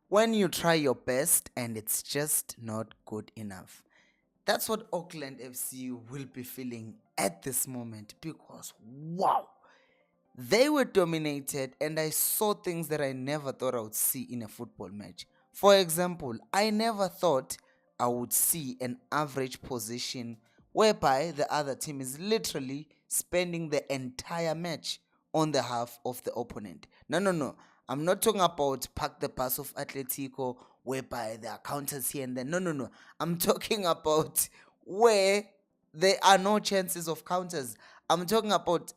when you try your best and it's just not good enough. That's what Auckland FC will be feeling at this moment because, wow, they were dominated and I saw things that I never thought I would see in a football match. For example, I never thought I would see an average position whereby the other team is literally spending the entire match on the half of the opponent. No, no, no. I'm not talking about pack the pass of Atletico whereby there are counters here and there. No, no, no. I'm talking about where there are no chances of counters. I'm talking about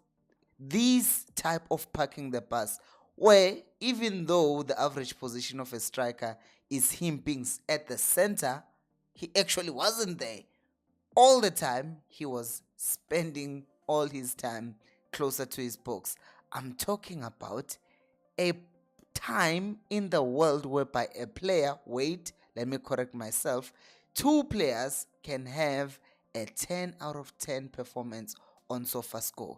these type of parking the bus where even though the average position of a striker is him being at the center, he actually wasn't there all the time. He was spending all his time closer to his box. I'm talking about a time in the world whereby a player, wait, let me correct myself, two players can have a 10 out of 10 performance on SofaScore.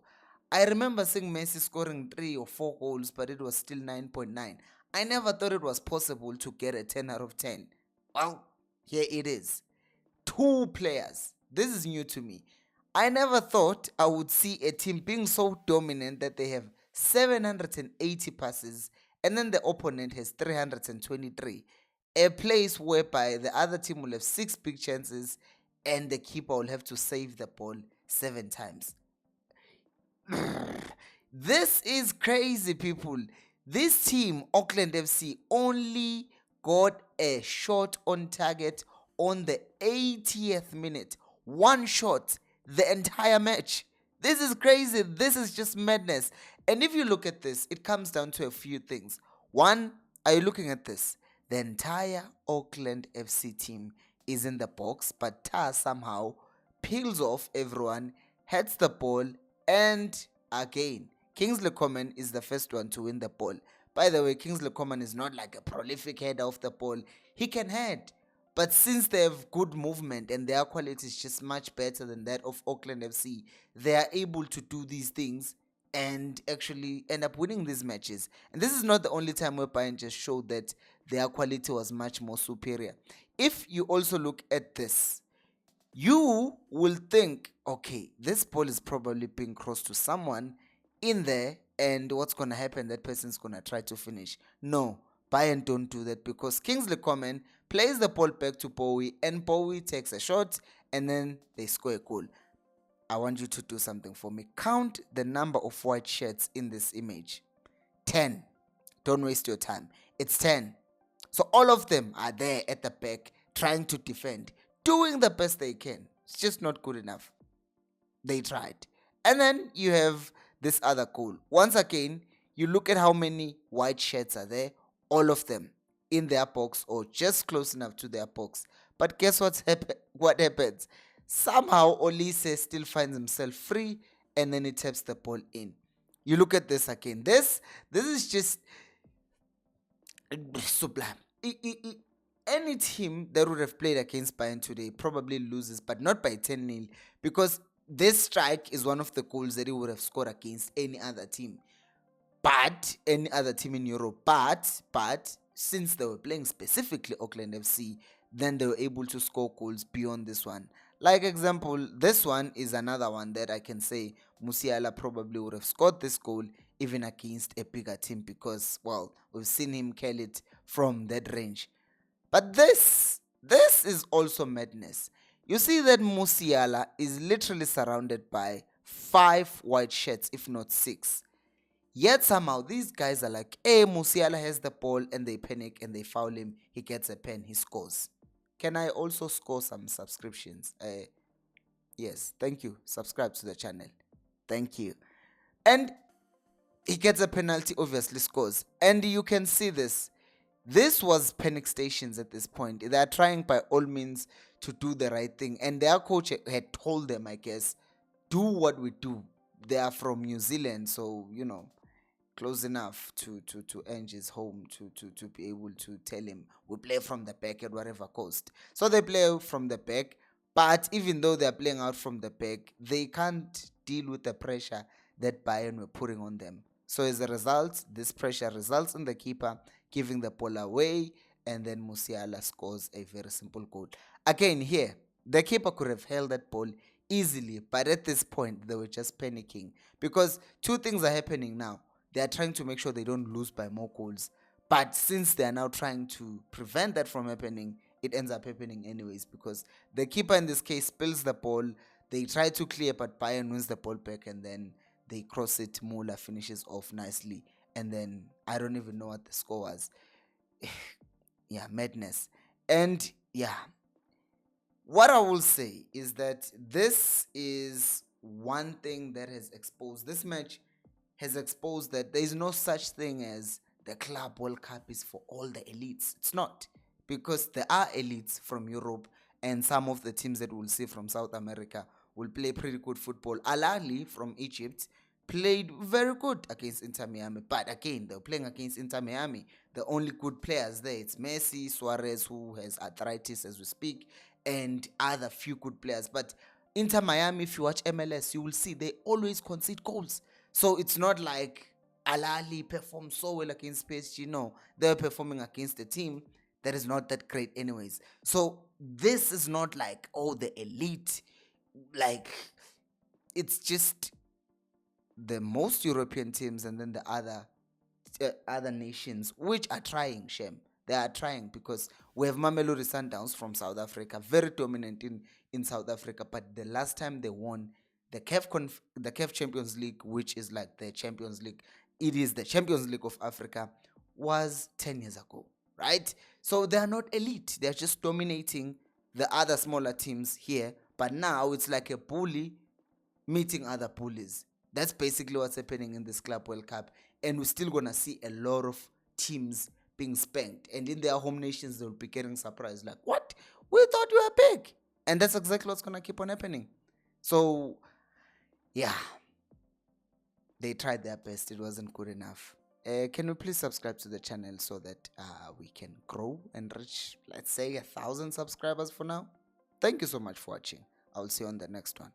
I remember seeing Messi scoring 3 or 4 goals, but it was still 9.9. I never thought it was possible to get a 10 out of 10. Well, here it is. Two players. This is new to me. I never thought I would see a team being so dominant that they have 780 passes and then the opponent has 323. A place whereby the other team will have 6 big chances and the keeper will have to save the ball 7 times. This is crazy, people. This team, Auckland FC, only got a shot on target on the 80th minute. One shot the entire match. This is crazy. This is just madness. And if you look at this, it comes down to a few things. One, are you looking at this? The entire Auckland FC team is in the box, but Tar somehow peels off everyone, heads the ball, and again, Kingsley Coman is the first one to win the ball. By the way, Kingsley Coman is not like a prolific header of the ball. He can head. But since they have good movement and their quality is just much better than that of Auckland FC, they are able to do these things and actually end up winning these matches. And this is not the only time where Bayern just showed that their quality was much more superior. If you also look at this, you will think, okay, this ball is probably being crossed to someone in there, and what's going to happen? That person's going to try to finish. No, Bayern don't do that because Kingsley Coman plays the ball back to Bowie, and Bowie takes a shot, and then they score a goal. I want you to do something for me. Count the number of white shirts in this image. 10. Don't waste your time. It's 10. So all of them are there at the back trying to defend, doing the best they can. It's just not good enough. They tried. And then you have this other goal. Once again, you look at how many white shirts are there, all of them in their box or just close enough to their box. But guess what happens? Somehow Olise still finds himself free and then he taps the ball in. You look at this again. This is just sublime. Any team that would have played against Bayern today probably loses, but not by 10-0, because this strike is one of the goals that he would have scored against any other team. But any other team in Europe. But since they were playing specifically Auckland FC, then they were able to score goals beyond this one. Like example, this one is another one that I can say Musiala probably would have scored this goal even against a bigger team because, well, we've seen him kill it from that range. But this is also madness. You see that Musiala is literally surrounded by 5 white shirts, if not 6. Yet somehow these guys are like, hey, Musiala has the ball, and they panic and they foul him. He gets a pen, he scores. Can I also score some subscriptions? Yes, thank you. Subscribe to the channel. Thank you. And he gets a penalty, obviously scores. And you can see this. This was panic stations at this point. They are trying by all means to do the right thing. And their coach had told them, I guess, do what we do. They are from New Zealand, so, close enough to Angie's home to be able to tell him we play from the back at whatever cost. So they play from the back, but even though they're playing out from the back, they can't deal with the pressure that Bayern were putting on them. So as a result, this pressure results in the keeper giving the ball away, and then Musiala scores a very simple goal. Again, here, the keeper could have held that ball easily, but at this point, they were just panicking because two things are happening now. They are trying to make sure they don't lose by more goals, but since they are now trying to prevent that from happening, it ends up happening anyways because the keeper in this case spills the ball. They try to clear, but Bayern wins the ball back, and then they cross it. Muller finishes off nicely, and then I don't even know what the score was. Yeah, madness. And yeah, what I will say is that this is one thing that has exposed this match, has exposed that there is no such thing as the Club World Cup is for all the elites. It's not, because there are elites from Europe, and some of the teams that we'll see from South America will play pretty good football. Al Ahly from Egypt played very good against Inter Miami, but again, they're playing against Inter Miami. The only good players there, it's Messi, Suarez, who has arthritis as we speak, and other few good players. But Inter Miami, if you watch MLS, you will see they always concede goals. So it's not like Al Ahly performed so well against PSG. No, they're performing against a team that is not that great anyways. So this is not like, oh, the elite. Like, it's just the most European teams and then the other nations which are trying. Shem, they are trying, because we have Mamelodi Sundowns from South Africa, very dominant in South Africa. But the last time they won the CAF Champions League, which is like the Champions League, it is the Champions League of Africa, was 10 years ago, right? So they are not elite, they're just dominating the other smaller teams here. But now it's like a bully meeting other bullies. That's basically what's happening in this Club World Cup. And we're still going to see a lot of teams being spanked. And in their home nations, they'll be getting surprised. Like, what? We thought you were big. And that's exactly what's going to keep on happening. So, yeah, they tried their best. It wasn't good enough. Can you please subscribe to the channel so that we can grow and reach, let's say, 1,000 subscribers for now? Thank you so much for watching. I'll see you on the next one.